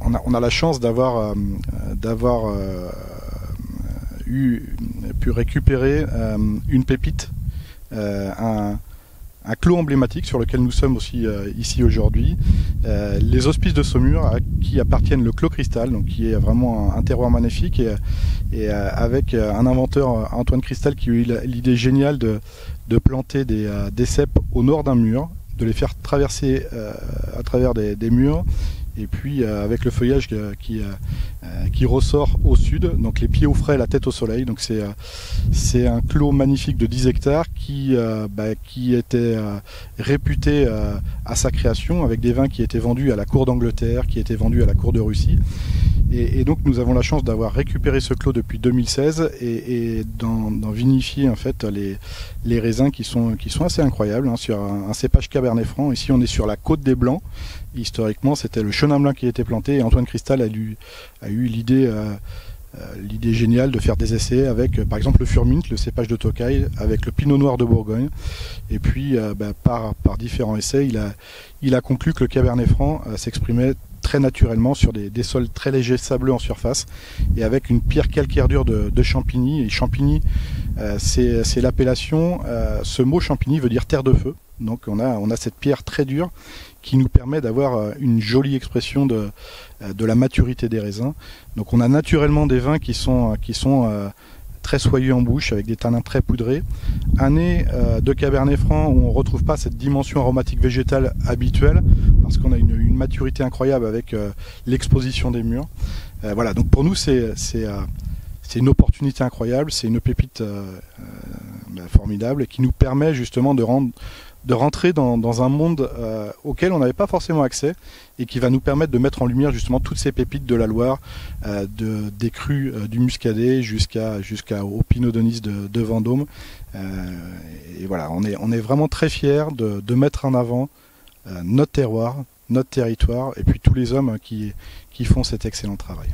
on a la chance d'avoir pu récupérer une pépite, un clos emblématique sur lequel nous sommes aussi ici aujourd'hui, les Hospices de Saumur, à qui appartiennent le Clos Cristal, donc qui est vraiment un terroir magnifique, et avec un inventeur, Antoine Cristal, qui a eu l'idée géniale de planter des cèpes au nord d'un mur, de les faire traverser à travers des murs, et puis avec le feuillage qui ressort au sud, donc les pieds au frais, la tête au soleil. Donc c'est un clos magnifique de 10 hectares qui était réputé à sa création, avec des vins qui étaient vendus à la cour d'Angleterre, qui étaient vendus à la cour de Russie. Et donc nous avons la chance d'avoir récupéré ce clos depuis 2016 et d'en vinifier en fait les raisins qui sont assez incroyables, hein, sur un cépage Cabernet Franc. Ici on est sur la côte des Blancs. Historiquement c'était le Chenin Blanc qui a été planté, et Antoine Cristal a eu l'idée géniale de faire des essais avec par exemple le Furmint, le cépage de Tokai, avec le Pinot Noir de Bourgogne. Et puis par différents essais il a conclu que le Cabernet Franc s'exprimait très naturellement sur des sols très légers, sableux en surface, et avec une pierre calcaire dure de Champigny. Et Champigny, c'est l'appellation, ce mot Champigny veut dire terre de feu. Donc on a cette pierre très dure qui nous permet d'avoir une jolie expression de la maturité des raisins. Donc on a naturellement des vins qui sont très soyeux en bouche, avec des tanins très poudrés. Un nez de Cabernet Franc où on ne retrouve pas cette dimension aromatique végétale habituelle, parce qu'on a une maturité incroyable avec l'exposition des murs. Voilà, donc pour nous c'est une opportunité incroyable, c'est une pépite formidable, et qui nous permet justement de rentrer dans un monde auquel on n'avait pas forcément accès, et qui va nous permettre de mettre en lumière justement toutes ces pépites de la Loire, des crus du Muscadet jusqu'au Pinot de Nice de Vendôme. Et voilà, on est vraiment très fiers de mettre en avant notre terroir, notre territoire, et puis tous les hommes qui font cet excellent travail.